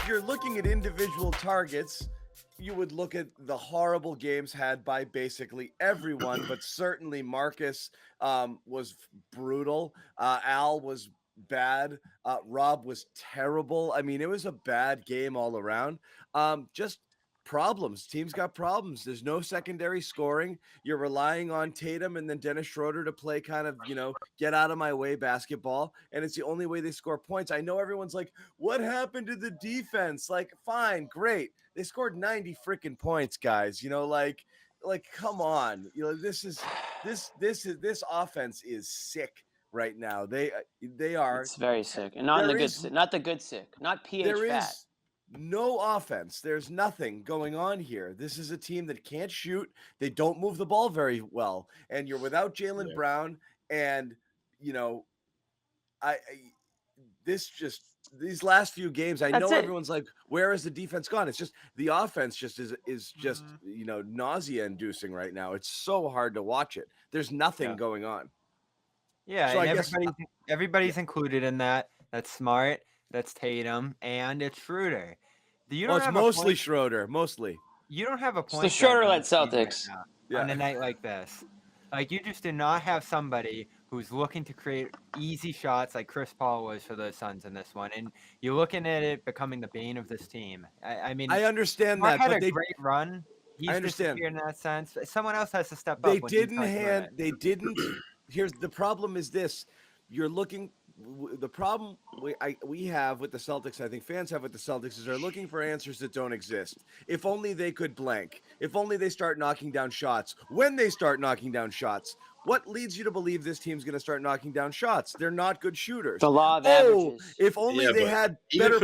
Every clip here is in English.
if you're looking at individual targets, you would look at the horrible games had by basically everyone, but certainly Marcus was brutal. Al was bad. Rob was terrible. I mean, it was a bad game all around. Just problems. Teams got problems. There's no secondary scoring. You're relying on Tatum and then Dennis Schroeder to play kind of, get out of my way basketball. And it's the only way they score points. I know everyone's like, what happened to the defense? Like, fine, great. They scored 90 freaking points, guys. Like come on. This offense is sick right now. They are. It's very sick, and not the good sick, not pH there fat. Is no offense. There's nothing going on here. This is a team that can't shoot. They don't move the ball very well, and you're without Jaylen Brown. And these last few games, I know everyone's like, where is the defense gone? It's just the offense just is just nausea inducing right now. It's so hard to watch it. There's nothing going on. Yeah, so and everybody's included in that. That's Smart, that's Tatum, and it's Schroeder. It's mostly Schroeder. Mostly. You don't have a point. It's the Schroeder-led Celtics on a night like this. Like, you just do not have somebody who's looking to create easy shots like Chris Paul was for the Suns in this one, and you're looking at it becoming the bane of this team. I mean, I understand that, but they great run. He's I understand in that sense. Someone else has to step up. They didn't. Here's the problem: is this? You're looking. The problem we have with the Celtics, I think fans have with the Celtics, is they're looking for answers that don't exist. If only they could blank. If only they start knocking down shots. When they start knocking down shots, what leads you to believe this team's going to start knocking down shots? They're not good shooters. The law of averages. If only they had better.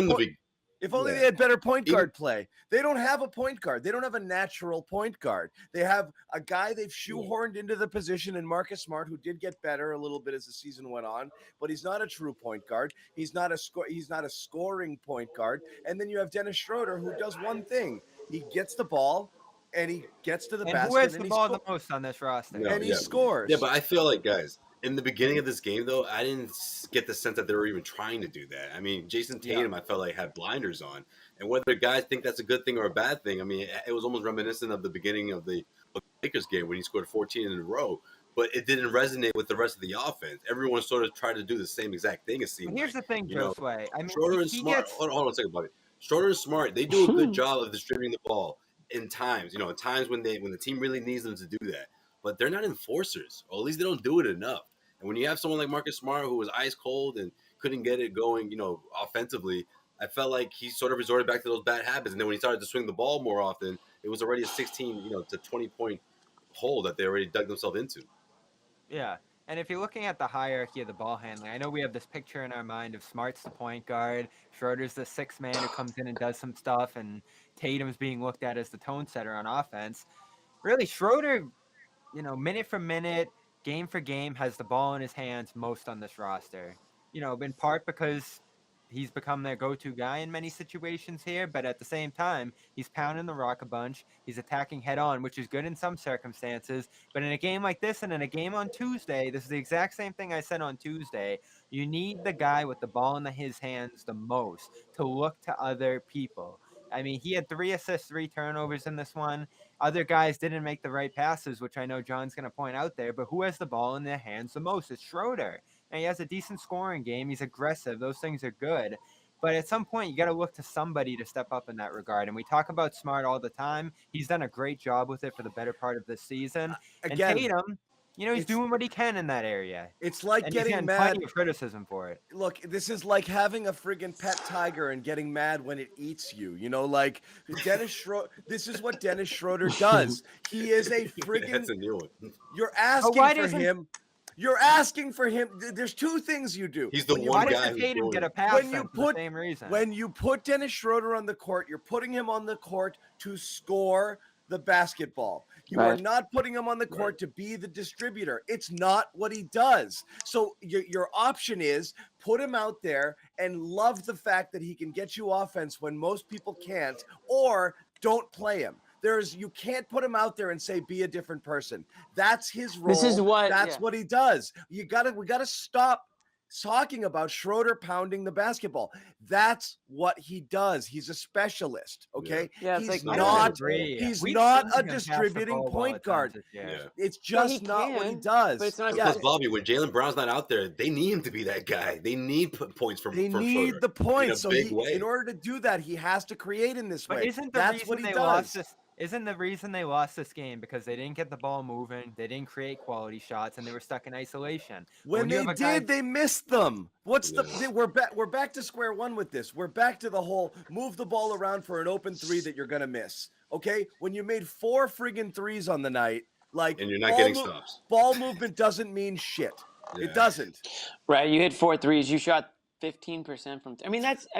If only they had better point guard play. They don't have a point guard. They don't have a natural point guard. They have a guy they've shoehorned into the position in Marcus Smart, who did get better a little bit as the season went on, but he's not a true point guard. He's not a scoring point guard. And then you have Dennis Schroeder, who does one thing. He gets the ball and he gets to the basket. Who has the ball the most on this roster? He scores. Yeah, but I feel like, guys, in the beginning of this game, though, I didn't get the sense that they were even trying to do that. I mean, Jason Tatum, I felt like, had blinders on. And whether guys think that's a good thing or a bad thing, I mean, it was almost reminiscent of the beginning of the Lakers game when he scored 14 in a row. But it didn't resonate with the rest of the offense. Everyone sort of tried to do the same exact thing, it seemed. Here's the thing, Josue. I mean, Schroeder and Smart. Hold on a second, buddy. Schroeder and Smart, they do a good job of distributing the ball in times. In times when the team really needs them to do that. But they're not enforcers, or at least they don't do it enough. And when you have someone like Marcus Smart who was ice cold and couldn't get it going, offensively, I felt like he sort of resorted back to those bad habits. And then when he started to swing the ball more often, it was already a 16, to 20-point hole that they already dug themselves into. Yeah. And if you're looking at the hierarchy of the ball handling, I know we have this picture in our mind of Smart's the point guard, Schroeder's the sixth man who comes in and does some stuff, and Tatum's being looked at as the tone setter on offense. Really, Schroeder, minute for minute, game for game, has the ball in his hands most on this roster. In part because he's become their go-to guy in many situations here, but at the same time, he's pounding the rock a bunch. He's attacking head-on, which is good in some circumstances. But in a game like this and in a game on Tuesday, this is the exact same thing I said on Tuesday. You need the guy with the ball in his hands the most to look to other people. I mean, he had 3 assists, 3 turnovers in this one. Other guys didn't make the right passes, which I know John's going to point out there. But who has the ball in their hands the most? It's Schroeder. And he has a decent scoring game. He's aggressive. Those things are good. But at some point, you got to look to somebody to step up in that regard. And we talk about Smart all the time. He's done a great job with it for the better part of this season. Again, and Tatum, he's doing what he can in that area. It's like and getting mad. Plenty of criticism for it. Look, this is like having a friggin' pet tiger and getting mad when it eats you. Like Dennis Schroeder. This is what Dennis Schroeder does. He is a friggin'. That's a new one. You're asking for him. You're asking for him. There's 2 things you do. He's the one guy who's Tatum get a pass for the same reason. When you put Dennis Schroeder on the court, you're putting him on the court to score the basketball. You are not putting him on the court to be the distributor. It's not what he does. So your option is put him out there and love the fact that he can get you offense when most people can't, or don't play him. You can't put him out there and say, be a different person. That's his role. This is what what he does. We gotta stop talking about Schroeder pounding the basketball. That's what he does. He's a specialist. Okay. Yeah, it's he's like not. agree. He's We've not seen a him pass the distributing ball well point at times guard. this year. Yeah. It's Yeah, just he not what he can, does. but it's not Yeah. Because Bobby, when Jaylen Brown's not out there, they need him to be that guy. They need points from They from need Schroeder the points. in a So big way. in order to do that, he has to create in this But way. isn't the That's reason what he they does. lost this? Isn't the reason they lost this game because they didn't get the ball moving, they didn't create quality shots, and they were stuck in isolation? When you they have a guy- did, they missed them. What's Yeah. the? We're back to square one with this. We're back to the whole move the ball around for an open three that you're gonna miss. Okay, when you made 4 friggin' threes on the night, like, And you're not getting stops. Ball movement doesn't mean shit. Yeah. It doesn't. Right, you hit 4 threes. You shot 15% from. I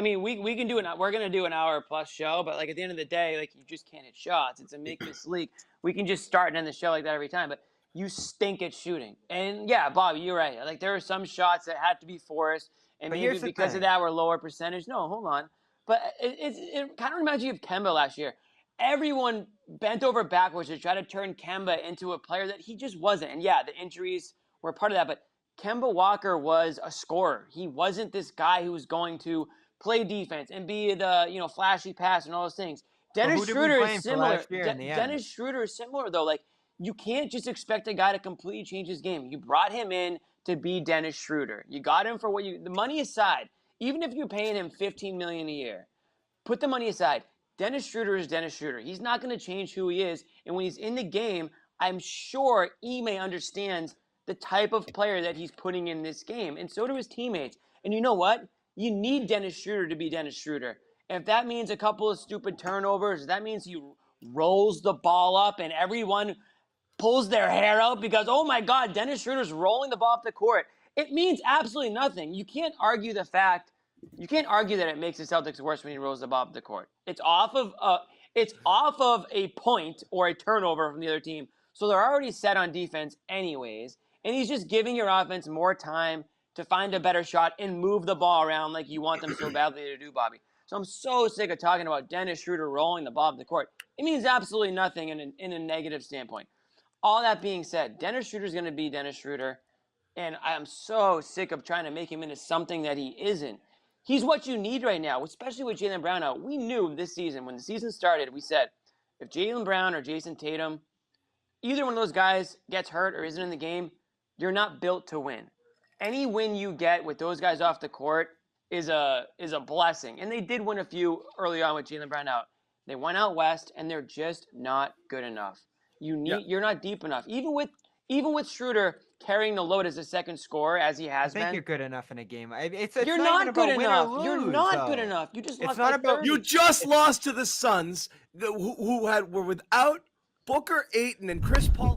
mean, we can do it. We're gonna do an hour plus show, but like at the end of the day, like you just can't hit shots. It's a make this league. We can just start and end the show like that every time, but you stink at shooting. And yeah, Bobby, you're right. Like there are some shots that had to be forced, and But maybe here's the because of thing. that, we're lower percentage. No, hold on. But it kind of reminds you of Kemba last year. Everyone bent over backwards to try to turn Kemba into a player that he just wasn't. And yeah, the injuries were part of that, but Kemba Walker was a scorer. He wasn't this guy who was going to play defense and be the flashy pass and all those things. Dennis Schroeder is similar. Dennis Schroeder is similar though. Like you can't just expect a guy to completely change his game. You brought him in to be Dennis Schroeder. You got him for the money aside. Even if you're paying him $15 million a year, put the money aside. Dennis Schroeder is Dennis Schroeder. He's not going to change who he is. And when he's in the game, I'm sure Ime understands the type of player that he's putting in this game. And so do his teammates. And you know what? You need Dennis Schroeder to be Dennis Schroeder. And if that means a couple of stupid turnovers, that means he rolls the ball up and everyone pulls their hair out because, oh my God, Dennis Schroeder's rolling the ball up the court. It means absolutely nothing. You can't argue that it makes the Celtics worse when he rolls the ball up the court. It's off of a point or a turnover from the other team. So they're already set on defense anyways. And he's just giving your offense more time to find a better shot and move the ball around like you want them so badly to do, Bobby. So I'm so sick of talking about Dennis Schroeder rolling the ball up the court. It means absolutely nothing in a negative standpoint. All that being said, Dennis Schroeder is going to be Dennis Schroeder. And I am so sick of trying to make him into something that he isn't. He's what you need right now, especially with Jaylen Brown out. We knew this season, when the season started, we said, if Jaylen Brown or Jason Tatum, either one of those guys gets hurt or isn't in the game, you're not built to win. Any win you get with those guys off the court is a blessing. And they did win a few early on with Jaylen Brown out. They went out west, and they're just not good enough. You're not deep enough. Even with Schroeder carrying the load as a second scorer, as he has been. I think you're good enough in a game. You're not good enough. You're not good enough. You just lost by 30. You just lost to the Suns, who were without Booker, Ayton, and Chris Paul.